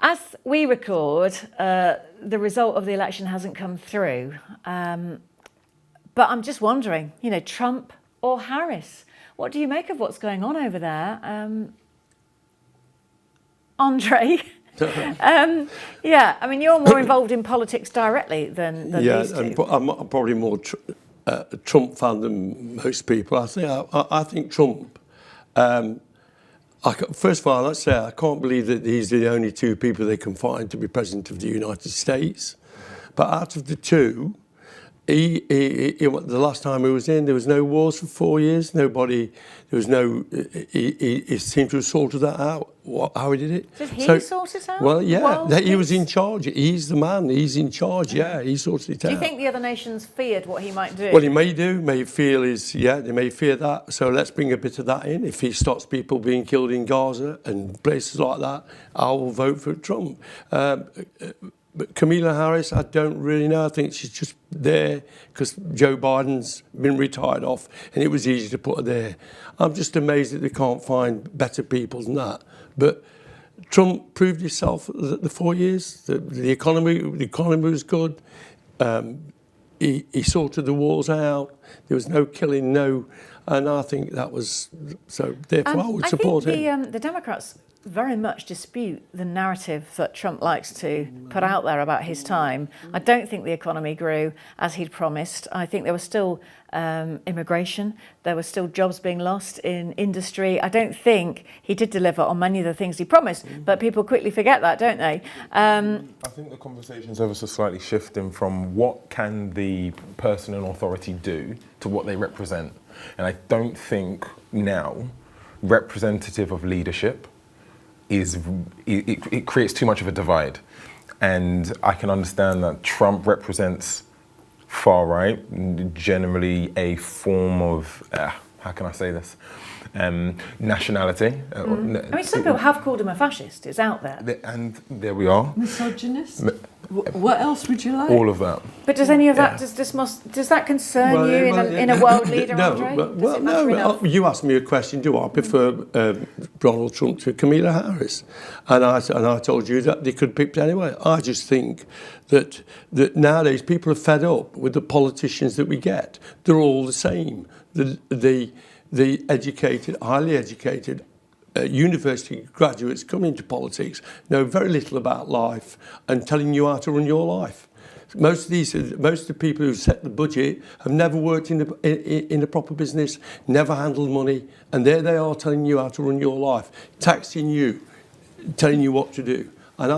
As we record, the result of the election hasn't come through. But I'm just wondering, Trump or Harris? What do you make of what's going on over there? Andre? You're more involved in politics directly than these two. Yeah, I'm probably more Trump fan than most people. I think Trump. First of all, let's say I can't believe that he's the only two people they can find to be president of the United States. But out of the two, the last time he was in, there was no wars for 4 years. He seemed to have sorted that out. How he did it? Did he sort it out? Well, yeah, he was in charge. He's the man. He's in charge. Yeah, he sorted it out. Do you think the other nations feared what he might do? Well, he may do. They may fear that. So let's bring a bit of that in. If he stops people being killed in Gaza and places like that, I will vote for Trump. But Kamala Harris, I don't really know. I think she's just there because Joe Biden's been retired off and it was easy to put her there. I'm just amazed that they can't find better people than that. But Trump proved himself the 4 years. The economy was good. He sorted the wars out. There was no killing, and I think that was so. Therefore, I would support him. The Democrats very much dispute the narrative that Trump likes to put out there about his time. I don't think the economy grew as he'd promised. I think there was still immigration. There were still jobs being lost in industry. I don't think he did deliver on many of the things he promised, but people quickly forget that, don't they? I think the conversation's ever so slightly shifting from what can the person in authority do to what they represent. And I don't think now representative of leadership it creates too much of a divide. And I can understand that Trump represents far right, generally a form of, how can I say this, nationality. Some people have called him a fascist. It's out there. And there we are. Misogynist? What else would you like? All of that. But does any of that, does that concern you in a world leader, Andre? No. You asked me a question, do I prefer Donald Trump to Kamala Harris? And I told you that they could pick anyway. I just think that nowadays people are fed up with the politicians that we get. They're all the same. The educated, highly educated, university graduates come into politics, know very little about life and telling you how to run your life. Most of the people who set the budget have never worked in a proper business, never handled money, and there they are telling you how to run your life, taxing you, telling you what to do. And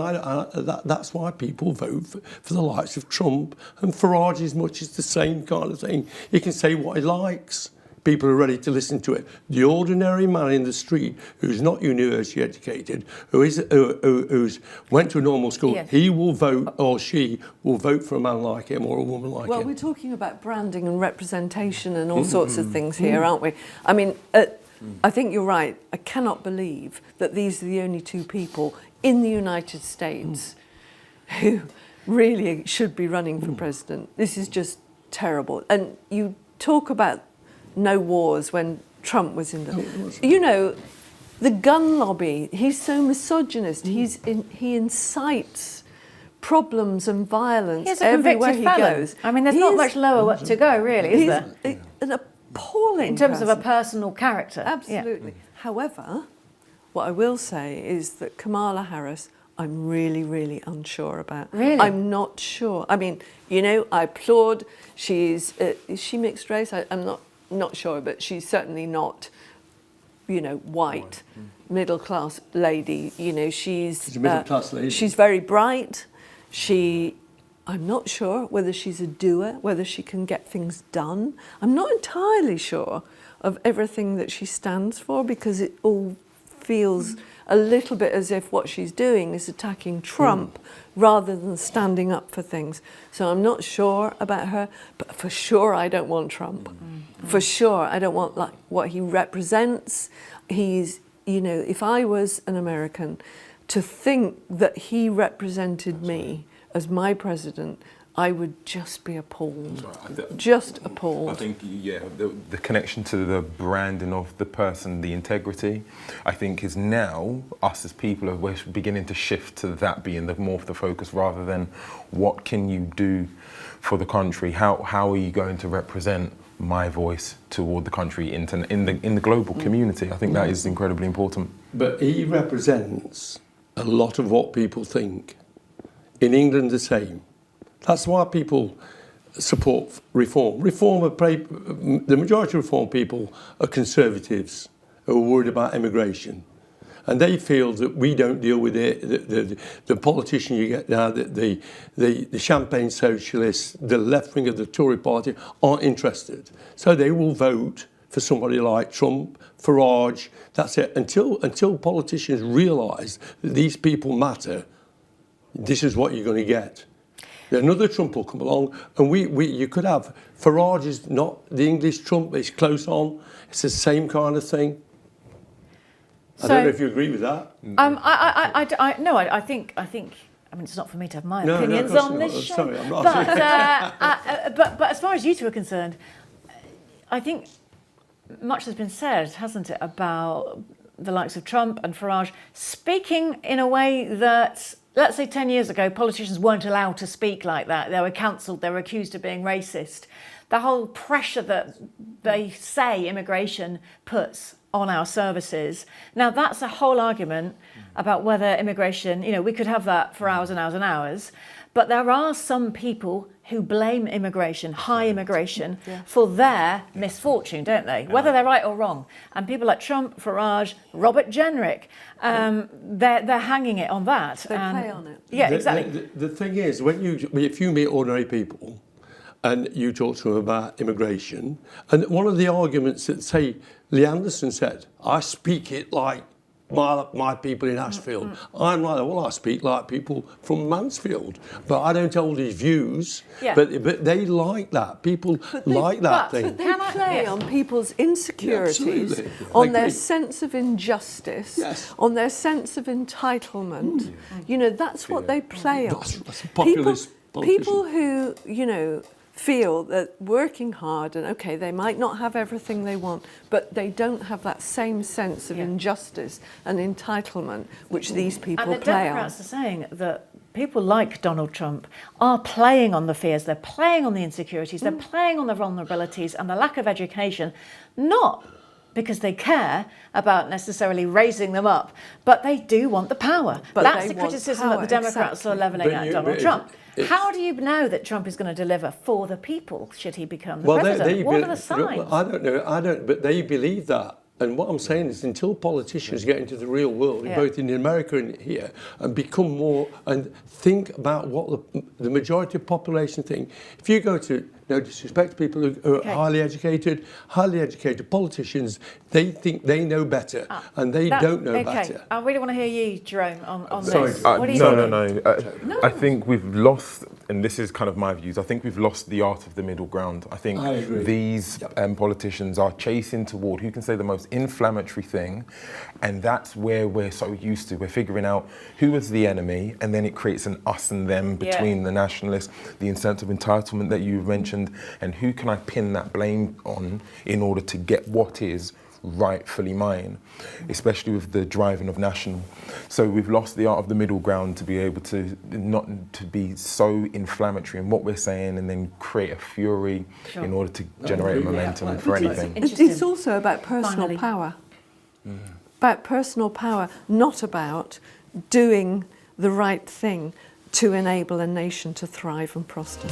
that's why people vote for the likes of Trump, and Farage is much as the same kind of thing. He can say what he likes. People are ready to listen to it. The ordinary man in the street who's not university educated, who's went to a normal school, he will vote, or she will vote for a man like him or a woman like him. Well, we're talking about branding and representation and all sorts of things here, aren't we? I mean, I think you're right. I cannot believe that these are the only two people in the United States who really should be running for president. This is just terrible. And you talk about no wars when Trump was in the... the gun lobby, he's so misogynist. He incites problems and violence everywhere he goes. I mean, there's not much lower to go, really, is there? An appalling in terms of a personal character. Absolutely. Yeah. However, what I will say is that Kamala Harris, I'm really, really unsure about. Really? I'm not sure. I mean, I applaud. Is she mixed race? I'm not sure, but she's certainly not, white, middle-class lady. She's a middle-class lady. She's very bright. I'm not sure whether she's a doer, whether she can get things done. I'm not entirely sure of everything that she stands for, because it all feels a little bit as if what she's doing is attacking Trump rather than standing up for things. So I'm not sure about her, but for sure I don't want Trump. For sure I don't want what he represents. He's, if I was an American, to think that he represented me as my president, I would just be appalled. Just appalled. I think, yeah, the connection to the branding of the person, the integrity, I think is now, us as people, we're beginning to shift to that being more of the focus rather than what can you do for the country? How are you going to represent my voice toward the country in the global community? I think that is incredibly important. But he represents a lot of what people think. In England, the same. That's why people support reform. The majority of reform people are conservatives who are worried about immigration. And they feel that we don't deal with it. The politician you get now, the champagne socialists, the left wing of the Tory party aren't interested. So they will vote for somebody like Trump, Farage. That's it. Until politicians realise that these people matter, this is what you're going to get. Another Trump will come along, and you could have Farage is not the English Trump. It's close on. It's the same kind of thing. I don't know if you agree with that. I think. I mean, it's not for me to have my opinions of course on not. this show. Sorry, I'm not. But as far as you two are concerned, I think much has been said, hasn't it, about the likes of Trump and Farage speaking in a way that, let's say 10 years ago, politicians weren't allowed to speak like that. They were cancelled, they were accused of being racist. The whole pressure that they say immigration puts on our services. Now, that's a whole argument about whether immigration, we could have that for hours and hours and hours, but there are some people who blame immigration, high immigration, for their misfortune, don't they? Whether they're right or wrong. And people like Trump, Farage, Robert Jenrick, they're hanging it on that. They play on it. Yeah, exactly. The thing is, if you meet ordinary people and you talk to them about immigration, and one of the arguments that, say, Lee Anderson said, I speak it like my people in Ashfield. I'm like, well, I speak like people from Mansfield, but I don't hold his views. Yeah. But they like that. People like that thing. But they play on people's insecurities, Yeah, on their sense of injustice, Yes. on their sense of entitlement. That's what they play on. That's populist People who, feel that working hard and they might not have everything they want, but they don't have that same sense of injustice and entitlement which these people And the play on. Democrats are saying that people like Donald Trump are playing on the fears, they're playing on the insecurities, they're playing on the vulnerabilities and the lack of education, not because they care about necessarily raising them up, but they do want the power. But that's they the want criticism power, that the Democrats are levelling at Donald Trump. How do you know that Trump is going to deliver for the people should he become the president? What are the signs? I don't know. But they believe that. And what I'm saying is, until politicians get into the real world, both in America and here, and become more and think about what the majority of population think. If you go to, no disrespect to people who are highly educated politicians, they think they know better, and they don't know better. I really want to hear you, Jerome, on Sorry. this. What do you think? No. I think we've lost, and this is kind of my views, I think we've lost the art of the middle ground. I think these politicians are chasing toward who can say the most inflammatory thing, and that's where we're so used to. We're figuring out who is the enemy, and then it creates an us and them between the nationalists, the sense of entitlement that you mentioned, and who can I pin that blame on in order to get what is rightfully mine, especially with the driving of national. So we've lost the art of the middle ground to be able to not to be so inflammatory in what we're saying and then create a fury in order to generate momentum for anything. It's also about personal power. About personal power, not about doing the right thing to enable a nation to thrive and prosper.